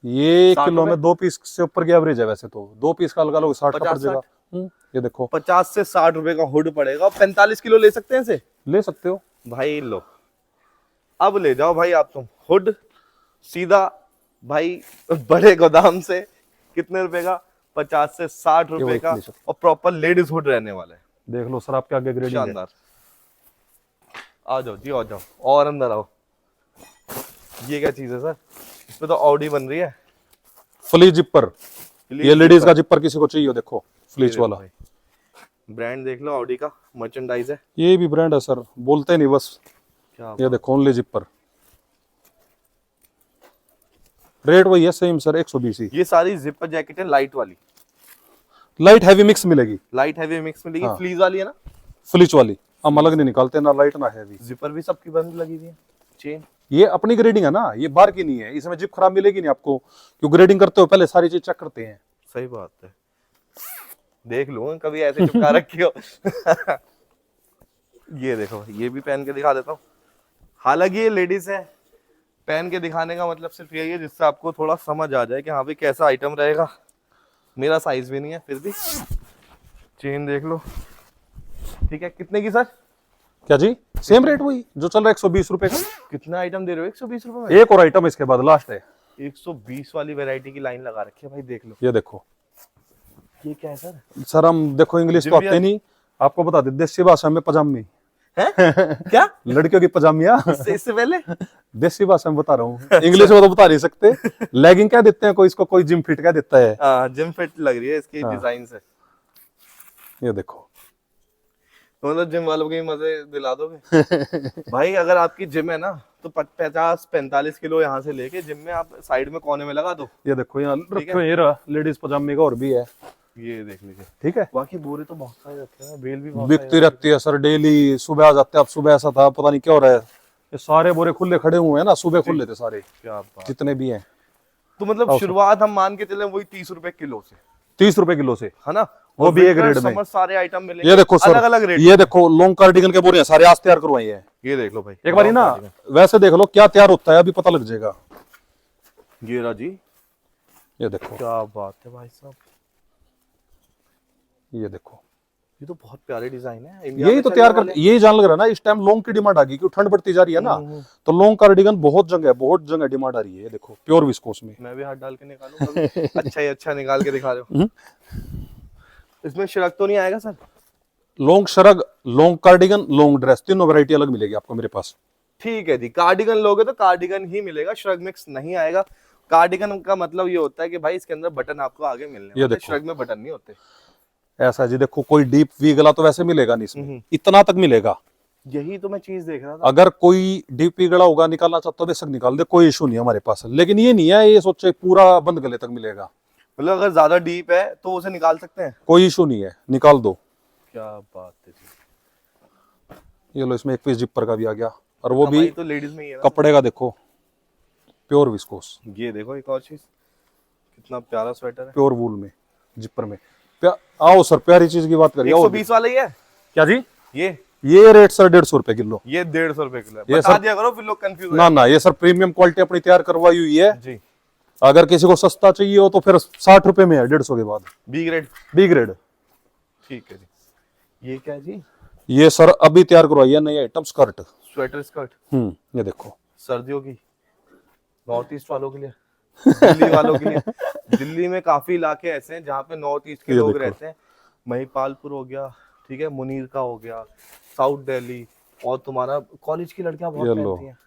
ये 60 किलो में रुपए? 2 पीस से ऊपर की एवरेज है वैसे तो। 2 पीस का लगा लो 60 का 50, पड़ जाएगा। ये देखो, 50 से 60 रुपए का हुड पड़ेगा। 45 किलो ले सकते हैं इसे? ले सकते हो भाई लो, अब ले जाओ भाई आप तुम हुड सीधा भाई बड़े गोदाम से। कितने रुपए का? 50 से 60 रुपए का, और प्रॉपर लेडीज हुड रहने वाला है। देख लो सर, आपके आगे ग्रेडिंग है। शानदार। आ जाओ जी, आ जाओ और अंदर आओ। ये क्या चीज है सर? इसमें तो ऑडी बन रही है। फ्ली जिपर, ये लेडीज का जिपर किसी को चाहिए हो, देखो फ्लीच वाला। ब्रांड देख लो, ऑडी का मर्चेंडाइज है। ये भी ब्रांड है सर, बोलते नहीं बस। क्या ये देखो, ओनली जिपर। रेट वही है सेम सर, 120 ही। ये सारी जिपर जैकेट है लाइट वाली, लाइट हैवी मिक्स मिलेगी। लाइट हैवी मिक्स मिलेगी। हाँ। फ्लीज वाली है ना, फ्लिच वाली, हम अलग नहीं निकालते, ना लाइट ना हैवी। जिपर भी सबकी बंद लगी हुई है, चेन। ये अपनी ग्रेडिंग है ना, ये बाहर की नहीं है, इसमें जिप खराब मिलेगी नहीं आपको, क्यों ग्रेडिंग करते हो पहले सारी चीज चेक करते हैं। सही बात है, देख लो कभी ऐसे चिपका रखी हो। ये देखो, ये भी पहन के दिखा देता हूँ। हालांकि ये लेडीज है, पहन के दिखाने का मतलब सिर्फ यही है जिससे आपको थोड़ा समझ आ जाए कि हाँ भाई कैसा आइटम रहेगा। मेरा साइज भी नहीं है फिर भी। चेन देख लो, ठीक है। कितने की सर? क्या जी? सेम रेट वही जो चल रहा है, 120 रुपए का। कितना आइटम दे रहे हो 120 रुपए में? एक और आइटम इसके बाद लास्ट है। 120 वाली वैरायटी की लाइन लगा रखी है भाई, देख लो। ये देखो, ये क्या है सर? सर हम देखो इंग्लिश तो आते नहीं, आपको बता दे देसी भाषा में पजामी है क्या? लड़कियों की पजामिया। इससे पहले देसी भाषा में बता रहा हूँ, इंग्लिश में तो बता नहीं सकते। लेगिंग क्या देते हैं, कोई इसको कोई जिम फिट क्या देता है। जिम फिट लग रही है इसकी डिजाइन से। ये देखो, तो मतलब जिम वालों के मजे दिला दोगे। भाई अगर आपकी जिम है ना तो 50-45 किलो यहाँ से लेके जिम में आप साइड में कोने में लगा दो। ये देखो यहाँ रखे हुए, ये रहा लेडीज पजामे का और भी है, ये देख लीजिए। ठीक है। बाकी बोरे तो बहुत सारे रखे हैं, बेल भी बहुत बिकती रहती है सर डेली, सुबह आ जाते हैं। अब सुबह ऐसा था पता नहीं क्या हो रहा है, ये सारे बोरे खुले खड़े हुए हैं ना, सुबह खुले थे सारे, क्या बात। जितने भी हैं। तो मतलब शुरुआत हम मान के चले वही 30 रुपए किलो से, 30 रुपए किलो से, है ना? वो भी एक रेट में। समर सारे आइटम मिलेंगे। ये देखो सर, अलग अलग रेट। ये देखो लॉन्ग कार्डिगन के बोरे हैं सारे, आज तैयार करवाए हैं। ये देख लो भाई एक बारी ना वैसे देख लो क्या तैयार होता है, अभी पता लग जाएगा। ये रहा जी, ये देखो, क्या बात है भाई साहब। ये देखो, ये तो बहुत प्यारे डिजाइन है। इंडिया यही में तो चलने तैयार कर, वाले। यही जान लग रहा है ना, इस टाइम लॉन्ग की डिमांड आ गई क्योंकि ठंड बढ़ती जा रही है ना, तो लॉन्ग कार्डिगन बहुत जगह डिमांड आ रही है। ये देखो प्योर विस्कोस में। मैं भी हाथ डाल के निकालूं कभी? अच्छा ही अच्छा निकाल के दिखा रहे हो। इसमें शिरक तो नहीं आएगा sir? Long shrug, long cardigan, long dress, तीनों वैरायटी अलग मिलेगी आपको मेरे पास। ठीक है जी। कार्डिगन लोगे तो कार्डिगन ही मिलेगा, श्रग मिक्स नहीं आएगा। कार्डिगन का मतलब ये होता है कि भाई इसके अंदर बटन आपको आगे मिलने वाले, श्रग में बटन नहीं होते। ऐसा जी देखो, कोई डीप वी गला तो वैसे मिलेगा नहीं इसमें, इतना तक मिलेगा। यही तो मैं चीज देख रहा था। अगर कोई डीप वी गला होगा निकालना चाहता हो बेशक निकाल दे, कोई इशू नहीं है हमारे पास। लेकिन ये नहीं है ये सोचे पूरा बंद गले तक मिलेगा, मतलब अगर ज्यादा डीप है तो उसे निकाल सकते हैं? कोई इशू नहीं है, निकाल दो। क्या बात है जी। ये लो, इसमें एक पीस जिपर का भी आ गया, और वो भी हमारी तो लेडीज में ही है ना। कपड़े का देखो, प्योर विस्कोस। ये देखो एक और चीज, कितना प्यारा स्वेटर है, प्योर वूल में, जिपर में। आओ सर, प्यारी चीज की बात करिए। 120 वाला ही है क्या जी? ये रेट सर 150 रुपए किलो। ये 150 रुपए किलो है। ये बता सर- दिया करो फिर लोग कंफ्यूज ना ना, ये सर प्रीमियम क्वालिटी अपनी तैयार करवाई हुई है जी। अगर किसी को सस्ता चाहिए हो तो फिर 60 रुपए में है, 150 के बाद। B grade. B grade. ठीक है जी। ये क्या है जी? ये सर अभी तैयार करवाई है नई आइटम, स्कर्ट। Sweater skirt. ये देखो, सर्दियों की, नॉर्थ ईस्ट वालों के लिए, दिल्ली वालों के लिए। दिल्ली में काफी इलाके ऐसे हैं जहाँ पे नॉर्थ ईस्ट के ये लोग देखो। रहते हैं। महिपालपुर हो गया, ठीक है, मुनीर का हो गया, साउथ दिल्ली, और तुम्हारा कॉलेज की लड़कियां बहुत ये लो। पहनती हैं।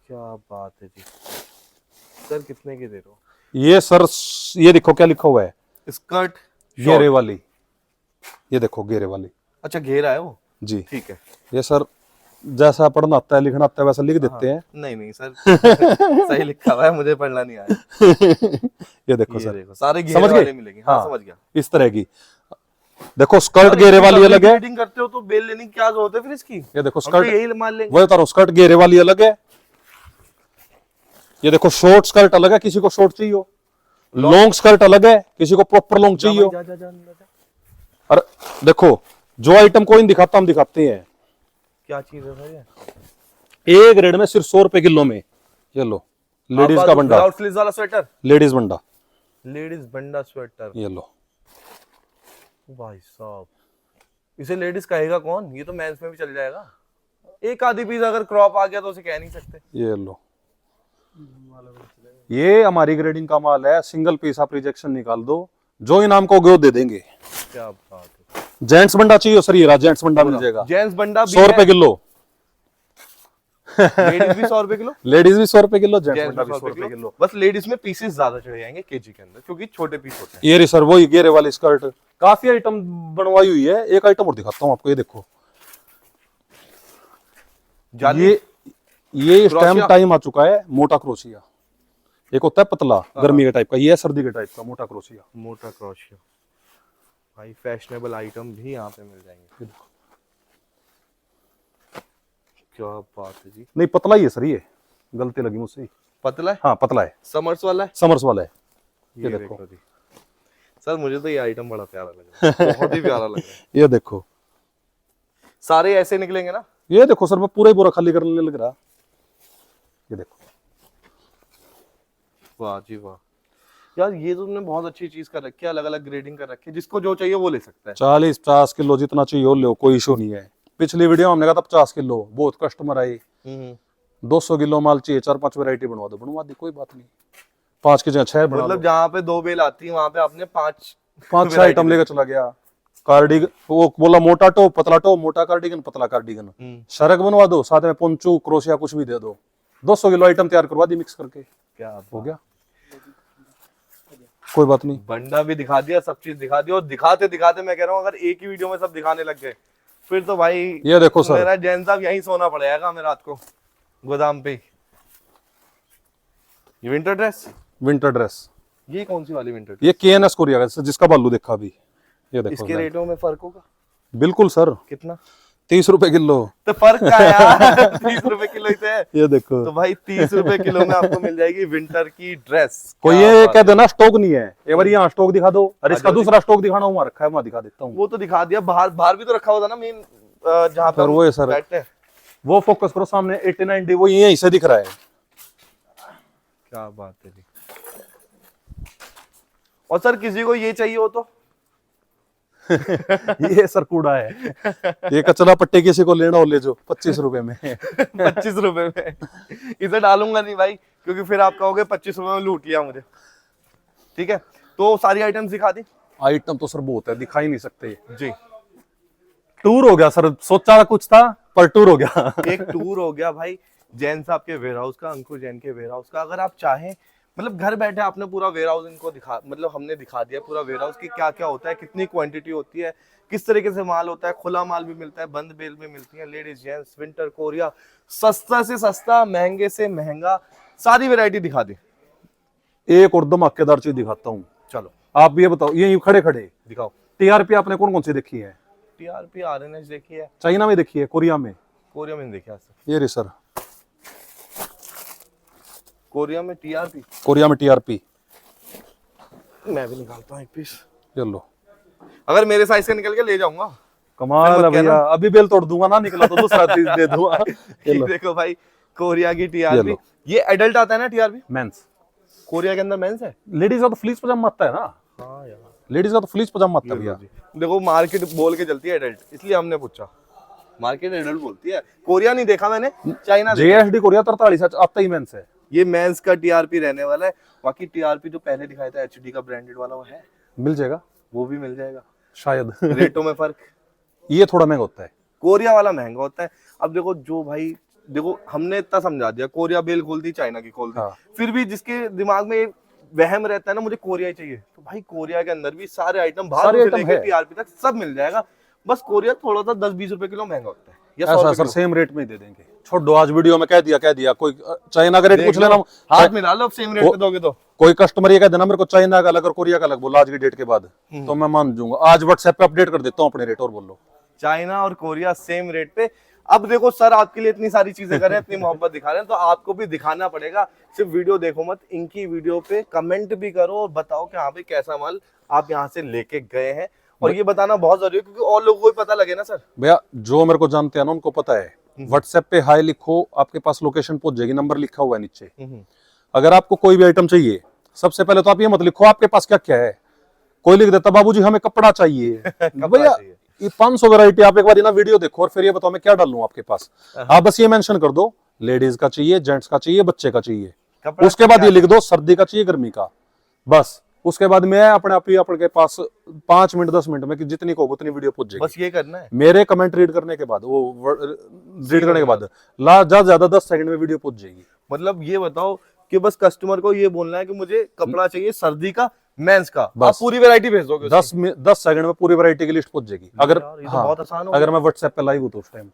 क्या बात है जी। सर कितने के दे रहे हो? ये सर, ये देखो क्या लिखा हुआ है, स्कर्ट घेरे वाली। ये देखो घेरे वाली। अच्छा घेरा है वो जी। ठीक है। ये सर जैसा पढ़ना आता है लिखना आता है वैसा लिख देते हैं। नहीं नहीं सर सही लिखा हुआ है, मुझे पढ़ना नहीं आया। ये देखो ये सर, देखो सारे घेरे समझ गए? वाले मिलेंगे। हाँ, हाँ, समझ गया। इस तरह की देखो, स्कर्ट घेरे वाली अलग है। रीडिंग करते हो तो बेल लेने की क्या जरूरत है फिर इसकी? ये देखो हम तो स्कर्ट, यही मान लेंगे। वही बता रहा हूं, स्कर्ट घेरे वाली अलग है। ये देखो शॉर्ट स्कर्ट अलग है, किसी को शॉर्ट चाहिए हो। लॉन्ग स्कर्ट अलग है, किसी को प्रॉपर लॉन्ग चाहिए हो। जा, जा, जा, जा, जा। और देखो जो आइटम कोई नहीं दिखाता हम दिखाते हैं। क्या चीज है सर ये? एक रेट में सिर्फ 100 रुपए किलो में। ये लो, लेडीज का बंडा, विदाउट स्लीव्स वाला स्वेटर, लेडीज बंडा। लेडीज बंडा स्वेटर। ये लो, भाई साहब, इसे लेडीज कहेगा कौन? ये तो मेंस में भी चल जाएगा। एक आधी पीस अगर क्रॉप आ गया तो उसे कह नहीं सकते। ये लो, ये हमारी ग्रेडिंग का माल है। सिंगल पीस आप रिजेक्शन निकाल दो, जो इनाम को दो दे देंगे। क्या बात है। जेंट्स बंडा चाहिए सर, ये जेंट्स बंडा मिल जाएगा जेंट्स बंडा 100 रुपए किलो। लेडीज भी 100 रुपए किलो, लेडीज भी 100 रुपए किलो, जेंट्स जेंट्स बंडा भी भी 100 100 रुपए किलो। बस लेडीज में पीसेस ज्यादा चढ़े जाएंगे केजी के अंदर, क्योंकि छोटे पीस होते हैं। ये रही सर वही घेरे वाली स्कर्ट, काफी आइटम बनवाई हुई है। एक आइटम और दिखाता हूँ आपको, ये देखो, जाली ये इस टाइम आ चुका है मोटा क्रोशिया। एक होता है पतला गर्मी के टाइप का, ये है सर्दी के टाइप का मोटा क्रोशिया। मोटा क्रोशिया भाई, फैशनेबल आइटम भी यहाँ पे मिल जाएंगे। ये देखो। क्या बात है जी। नहीं पतला ही है सर, ये गलती लगी मुझसे। पतला है, हाँ पतला है, समर्स वाला है। समर्स वाला है। ये ये देखो देखो जी। सर मुझे तो ये आइटम बड़ा प्यारा लग रहा है, बहुत ही प्यारा लग रहा है। ये देखो, सारे ऐसे निकलेंगे ना? ये देखो सर, मैं पूरा ही पूरा खाली करने लग रहा। ये देखो, वाह जी वाह यार, ये तो तुमने बहुत अच्छी चीज कर रखी है, अलग अलग ग्रेडिंग कर रखी है, जिसको जो चाहिए वो ले सकता है। 40-50 किलो जितना चाहिए वो लो, कोई इशू नहीं है। पिछली वीडियो में हमने कहा था 50 किलो, बहुत कस्टमर आए। 200 किलो माल चाहिए, 4-5 वैरायटी बनवा दो, बनवा दी, कोई बात नहीं। 5 की जगह 6 बना मतलब लो। जहाँ पे 2 बेल आती है वहां पे आपने 5 5-6 आइटम लेकर चला गया। कार्डिगन, वो बोला मोटा टॉप पतला टॉप, मोटा कार्डिगन पतला कार्डिगन, शरक बनवा दो, साथ में पोंचू क्रोशिया कुछ भी दे दो। 200 किलो आइटम तैयार करवा दी मिक्स करके, क्या हो गया, कोई बात नहीं। बंडा भी दिखा दिया, सब चीज दिखा दी, और दिखाते दिखाते मैं कह रहा हूँ अगर एक ही वीडियो में सब दिखाने लग गए फिर तो भाई ये देखो सर, मेरा जैन साहब यहीं सोना पड़ेगा हमें रात को गोदाम पे। ये विंटर ड्रेस, विंटर ड्रेस, ये कौन सी वाली विंटर ड्रेस? ये KNS कोरिया का, जिसका बालू देखा अभी। ये देखो इसके रेटों में फर्क होगा? बिल्कुल सर, कितना? 30 रुपए किलो। तो फर्क क्या है यार? 30 रुपए किलो ही तो है। ये देखो, तो भाई 30 रुपए किलो में आपको मिल जाएगी विंटर की ड्रेस। कोई ये कह देना स्टॉक नहीं है, एक बार यहाँ स्टॉक दिखा दो, और इसका दूसरा स्टॉक दिखाना वहाँ रखा है, वहाँ दिखा देता हूँ। वो तो दिखा दिया, बाहर बाहर भी तो रखा होता ना मेन, जहाँ पे सर वो है सर, बैठते हैं। वो फोकस करो सामने 80-90, वो यहीं से दिख रहा है। क्या बात है जी। और सर किसी को ये चाहिए हो तो ये सर कूड़ा है, ये कचरा पट्टे किसी को लेना हो ले जो 25 रुपए में। 25 रुपए में इसे डालूंगा नहीं भाई, क्योंकि फिर आप कहोगे 25 रुपए में लूट लिया मुझे। ठीक है, तो सारी आइटम्स दिखा दी। आइटम तो सर बहुत है, दिखा ही नहीं सकते जी। टूर हो गया सर, सोचा कुछ था पर टूर हो गया। एक टूर हो गया भाई जैन साहब के वेयर हाउस का, अंकुर जैन के वेयर हाउस का। अगर आप चाहें, मतलब घर बैठे आपने पूरा वेयर हाउस इनको दिखा, मतलब हमने दिखा दिया पूरा वेयर हाउस की क्या क्या होता है, कितनी क्वांटिटी होती है, किस तरीके से माल होता है। खुला माल भी मिलता है, बंद बेल भी मिलती है, लेडीज जेंट्स विंटर कोरिया, सस्ता से सस्ता, महंगे से महंगा, सारी वेरायटी दिखा दी। एक और धमाकेदार चीज दिखाता हूँ, चलो आप ये बताओ, ये खड़े खड़े दिखाओ। TRP आपने कौन कौन सी देखी है? TRP RNS देखी है, चाइना में देखी है, कोरिया में? कोरिया में नहीं देखी आज तक। ये रे सर, कोरिया में TRP, कोरिया में TRP। मैं भी निकालता हूँ एक पीस, ये लो, अगर मेरे साइज का निकल के ले जाऊंगा। कमाल है भैया, अभी बेल तोड़ दूंगा ना, निकला तो दूसरा चीज दे दूंगा। ये लो, देखो भाई कोरिया की ये TRP, लो। ये एडल्ट आता है ना TRP? मेंस, कोरिया के अंदर मेंस है। लेडीज का तो फ्लीस पजामा आता है ना, हाँ यार, लेडीज का तो फ्लीस पजामा आता है भैया। देखो मार्केट बोल के चलती है एडल्ट, इसलिए हमने पूछा। मार्केट एडल्ट बोलती है, कोरिया नहीं देखा मैंने, चाइना देखा। JSD कोरिया 43 आता ही मेंस है। ये मेंस का TRP रहने वाला है। बाकी TRP जो पहले दिखाया था HD का ब्रांडेड वाला, वो है, मिल जाएगा, वो भी मिल जाएगा। शायद। रेटों में फर्क, ये थोड़ा महंगा होता है, कोरिया वाला महंगा होता है। अब देखो जो भाई, देखो हमने इतना समझा दिया, कोरिया बेल खोल दी, चाइना की खोल दी। हाँ। फिर भी जिसके दिमाग में वहम रहता है ना मुझे कोरिया ही चाहिए, तो भाई कोरिया के अंदर भी सारे आइटम, बाहर सारे से आइटम लेके है। TRP तक सब मिल जाएगा। बस कोरिया थोड़ा सा 10-20 रुपए किलो महंगा होता है, या 100 ऐसा रुपए सर किलो। सेम रेट में ही दे देंगे। छोड़ो, आज वीडियो में कह दिया कोई चाइना का रेट देख पूछ लो, लेना, हाथ मिला लो, सेम रेट पे दोगे तो। कोई कस्टमर ये कह देना मेरे को चाइना का अलग और कोरिया का अलग बोला आज की डेट के बाद, तो मैं मान जाऊंगा। आज व्हाट्सएप पे अपडेट कर देता हूँ अपने रेट, और बोल लो। चाइना और कोरिया सेम रेट पे। अब देखो सर, आपके लिए इतनी सारी चीजें कर रहे हैं, इतनी मोहब्बत दिखा रहे हैं, तो आपको भी दिखाना पड़ेगा। सिर्फ वीडियो देखो मत, इनकी वीडियो पे कमेंट भी करो और बताओ कि हाँ भाई कैसा माल आप यहाँ से लेके गए हैं। और ये बताना बहुत जरूरी है, क्योंकि और लोगों को भी पता लगे ना सर। भैया जो मेरे को जानते हैं ना उनको पता है, व्हाट्सएप पे हाई लिखो, आपके पास लोकेशन पहुंच जाएगी, नंबर लिखा हुआ है नीचे। अगर आपको कोई भी आइटम चाहिए, सबसे पहले तो आप ये मत लिखो आपके पास क्या क्या है। कोई लिख देता बाबूजी हमें कपड़ा चाहिए। भैया ये 500 वैरायटी, आप एक बार ना वीडियो देखो और फिर ये बताओ मैं क्या डालूं आपके पास। आप बस ये मेंशन कर दो, लेडीज का चाहिए, जेंट्स का चाहिए, बच्चे का चाहिए। उसके बाद ये लिख दो सर्दी का चाहिए, गर्मी का, बस। उसके बाद मैं अपने आप ही आपके पास 5 मिनट 10 मिनट में जितनी को उतनी वीडियो पहुंच जाएगी। बस ये करना है। मेरे कमेंट रीड करने के बाद, वो रीड करने के बाद ज्यादा 10 सेकंड में वीडियो पहुंच जाएगी। मतलब ये बताओ कि बस कस्टमर को ये बोलना है कि मुझे कपड़ा चाहिए सर्दी का, मेंस का, आप पूरी वैरायटी भेज दोगे। 10 सेकंड में पूरी वैरायटी की लिस्ट पहुंच जाएगी। अगर यार, ये तो बहुत आसान हो अगर मैं व्हाट्सएप पे लाइव हूं तो उस टाइम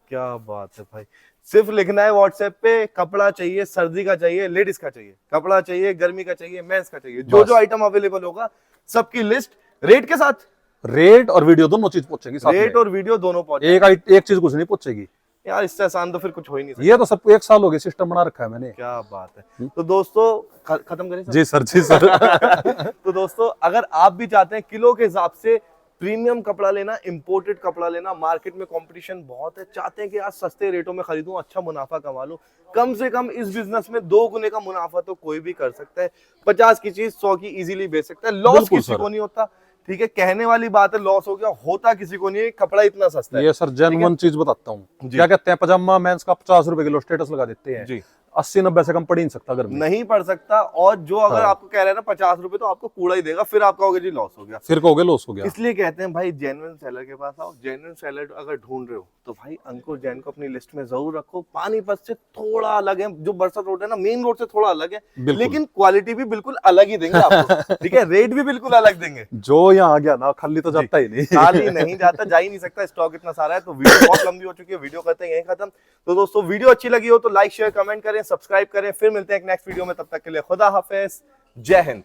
क्या बात है भाई, सिर्फ लिखना है व्हाट्सएप पे, कपड़ा चाहिए, सर्दी का चाहिए, लेडीज का चाहिए, कपड़ा चाहिए, गर्मी का चाहिए, मेंस का चाहिए, जो बस। जो आइटम अवेलेबल होगा सबकी लिस्ट रेट के साथ। रेट और वीडियो दोनों चीज पूछेगी साथ रेट में। और वीडियो दोनों पहुंच एक चीज कुछ नहीं पूछेगी। यार इससे आसान तो फिर कुछ हो ही नहीं सकता। ये तो सब 1 साल हो गए सिस्टम बना रखा है मैंने। क्या बात है। तो दोस्तों खत्म करें सर? जी सर, जी सर। तो दोस्तों अगर आप भी चाहते हैं किलो के हिसाब से प्रीमियम कपड़ा लेना, इंपोर्टेड कपड़ा लेना, मार्केट में कंपटीशन बहुत है, चाहते हैं कि आज सस्ते रेटों में खरीदूं, अच्छा मुनाफा कमा लूं, कम से कम इस बिजनेस में 2 गुने का मुनाफा तो कोई भी कर सकता है। 50 की चीज 100 की इजीली बेच सकता है, लॉस बिल्कुल किसी सर। को नहीं होता। ठीक है, कहने वाली बात है लॉस हो गया, होता किसी को नहीं है, कपड़ा इतना सस्ता है। ये सर जेन्युइन चीज बताता हूँ, जी। क्या कहते हैं, पजामा मेंस का 50 रुपए किलो स्टेटस लगा देते हैं जी। 80-90 से कम पड़ ही नहीं सकता घर में। नहीं पड़ सकता, और जो अगर हाँ। आपको कह रहे हैं ना 50 रुपए, तो आपको कूड़ा ही देगा, फिर आप कहोगे जी लॉस हो गया। फिर कहोगे लॉस हो गया। इसलिए कहते हैं भाई जेन्युइन सेलर के पास आओ। जेन्युइन सेलर अगर ढूंढ रहे हो तो भाई अंकुर जैन को अपनी लिस्ट में जरूर रखो। पानीपत से थोड़ा अलग है, जो बरसत रोड है ना, मेन रोड से थोड़ा अलग है, बिल्कुल। लेकिन क्वालिटी भी बिल्कुल अलग ही देंगे आपको। ठीक है, रेट भी बिल्कुल अलग देंगे। जो यहाँ आ गया ना खाली तो जाता ही नहीं। खाली नहीं जाता, जा ही नहीं सकता, स्टॉक इतना सारा है। तो वीडियो बहुत लंबी हो चुकी है, वीडियो करते हैं यहीं खत्म। तो दोस्तों वीडियो अच्छी लगी हो तो लाइक शेयर कमेंट करें, सब्सक्राइब करें। फिर मिलते हैं एक नेक्स्ट वीडियो में, तब तक के लिए खुदा हाफिज, जय हिंद।